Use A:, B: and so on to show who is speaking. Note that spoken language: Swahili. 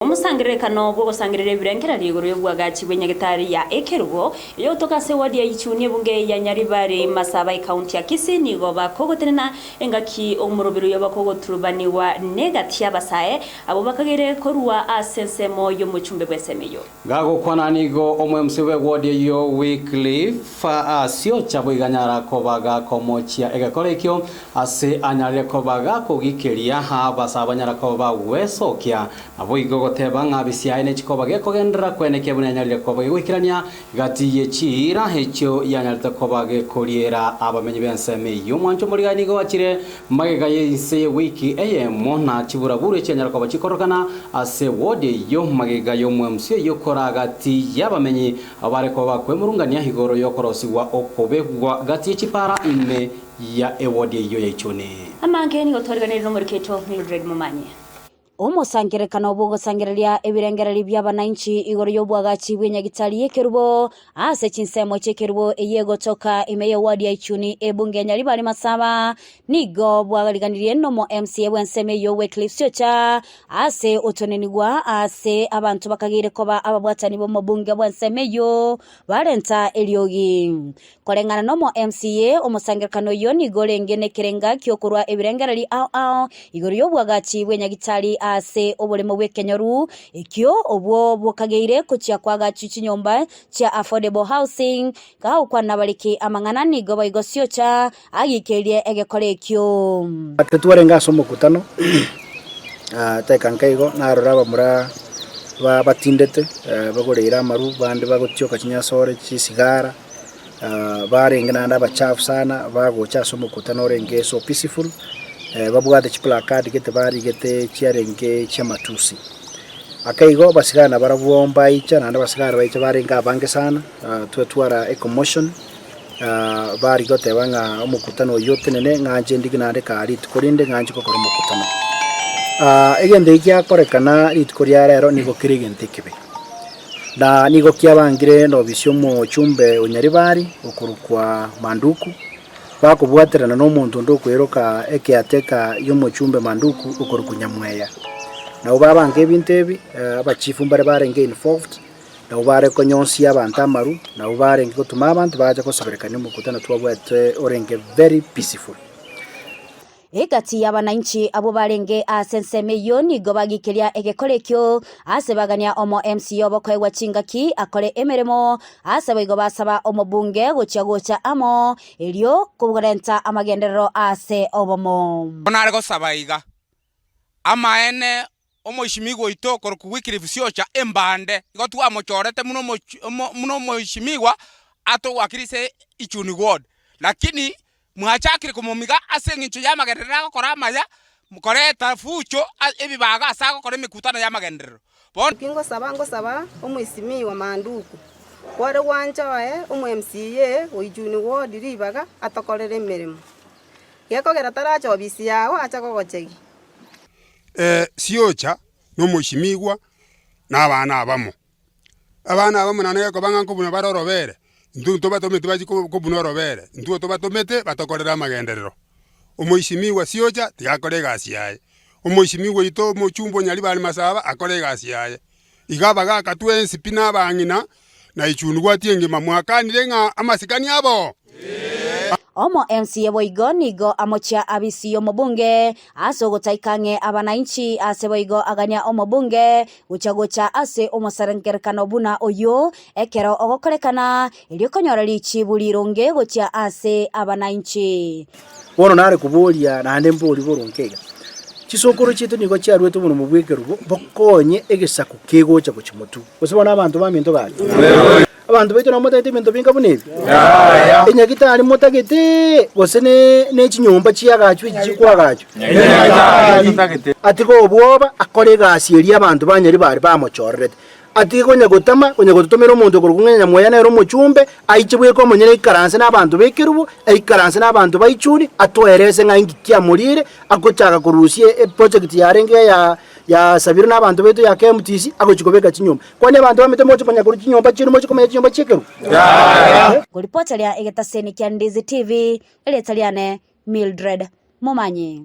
A: Umusangirekano bwo gusangirira ibirengera rigoro yo bwagaci bw'Nyagatare ya Ekerugo iyo tokase wadi ya Ichuni bunge ya Nyaribare Masaba county ya Kisini go bakogoterena engaki omurobiro yo bakogoturubaniwa negati yabasaye abo bakagere koruwa asensemo yo mucumbe bwesemeyo
B: gago kwananigo omwe msibe wadi yo weekly fa asio chabo iganyara kobaga komochia egakorekyo ase anyare kobaga kogikeria ha basaba nyara koba wesokia abo igo teba ngabisiaye ne chikoba gekogendera kweneke bunyanyarire koba gwikirania gati yechira hecho yanyarita koba gekoriera abamenyi benseme yo mwancho murigani go akire magega yise wiki eyemo na chibura bure chenyara koba chikorokana ase wode yo magega yo mwemsio yo koragati yabamenyi abare koba kwemurungania higoro yo korosiwa okobegwa gati yechipara ime ya ewode yo yechone
A: amangeni gotoriganira no muriketo Mildred Mumanye
C: umusangirekano bwo gusangireria ebirengereri by'abananchi igoro yo bwagaci bw'Nyagatare Ekerugo ase chinsemo chekerubo eyego toka imeye wadi ya Ichuni ebunge Nyaribare Masaba nigo bwagaliganirie no mo MCA bwenseme yo Wycliffe Siocha ase otonenigwa ase abantu bakagire koba ababwatani bo mubunge bwenseme yo barenta eliogi kolengana no mo MCA umusangirekano yo nigo lengene kerenga kyokurwa ebirengereri igoro yo bwagaci bw'Nyagatare ase obolemo bwekenyoru ikyo obwo bokageire kuchya kwaga chinyomba cha affordable housing ka ukwana baliki amangana nigo bayigosyocha agikerie egekorekyo
D: atutwarenga somo kutano tekankaigo narora bamura batindete bagoreira maru bande bagotyoka chinyasore chisigara barengana ndabachafu sana bagocha somo kutano renge so peaceful babwate chiplakadi gete bari gete chiarenge chamatusi akaigo basigana barabwomba icha nanda basigara baicha barenga bange sana twetwara ecomotion bari gote banga omukutano yote nene nganje ndiginande kali tukorinde nganje ko mukutano egende ikya korekana ritkoria rero nigo kirigente kibe na nigo kyabangire no bisyomo chumbe Nyaribare okurukwa manduku bakubwaterana no muntu ndokweroka ekiateka yo muchumbe manduku ukorukunyamweya na ubabange bintebi abachifu mbare barenge involved na ubare ko nyonsi abantu amaru na ubare ngo tuma abantu baje ko saberekane mu kutana twabwate orenge very peaceful
C: egati y'abananchi abo barenge asenseme yo nigo bagikeria egekorekyo asebagania omo MCO bokwegwa chingaki akore emeremo asebego basaba omubunge gocha amo elio kuburenta amagenderero ase obomo
E: onare go sabaiga amaene omoishimigwa itoko kuwikiri Siocha embande igotu amochorete muno moishimigwa ato wakirise Ichuni ward lakini mwachakire kumumiga asengicho yamagenderera gukora amaya mukoreta fucho ebibaga asago kore mikutano yamagenderero
F: kingo saba omwisimi wa manduku kware wanjoe MCA oijuni ward ribaga atokorere emirimo gekogera taracho bisi yawo achakogochegi
G: Siocha no mwishimigwa n'abana abamo nane ko banga kubuna barorobere ndu batomete baji ko bunorobere ndu batomete batokorera amagenderero omwishimiwa Siocha tiakore gasi yaye omwishimiwa ito muchumbo Nyaribare Masaba akore gasi yaye igabaga katwensi pina bangina na Ichuni gwatienge mamwakanire nga amasikani abo
C: omo MCA boigonigo amochia abisiyo mubunge asogotaikange abananchi aseboigo aganya omubunge uchagocha ase omosarengerekano buna oyo ekero ogokorekana iliokonyora lichibulironge gocha ase abananchi
D: bono nare kubolia nande mboli borunkega chisokoro chitu nigo chiarwetu muno mubwekerugo bokonye egesaku kegocha kuchimutu usibona abantu baminto gacho abantu baito na motete mento binga bunebi Enyagitari motagete gosene ne chinyomba chiyagacho chikwagacho atiko obwoba akore gasi eri abantu banyaribare bamochorrete atiko nyagotomera omuntu kurunganya moya nero muchumbe aichibwe ko monyene ikaranse n'abantu bekerubo ikaranse n'abantu baichuri atoerese ngangi kyamurire akochaka kurusie project yarenge ya sabira n'abantu beto ya KMTC akochikobeka chinyomba kwani abantu bamete mocho panya kuri chinyomba chiri mocho komenya chinyomba chekeru
C: Kuripota lya Egetaseni kya Ndizi TV ile taliane Mildred Mumanye.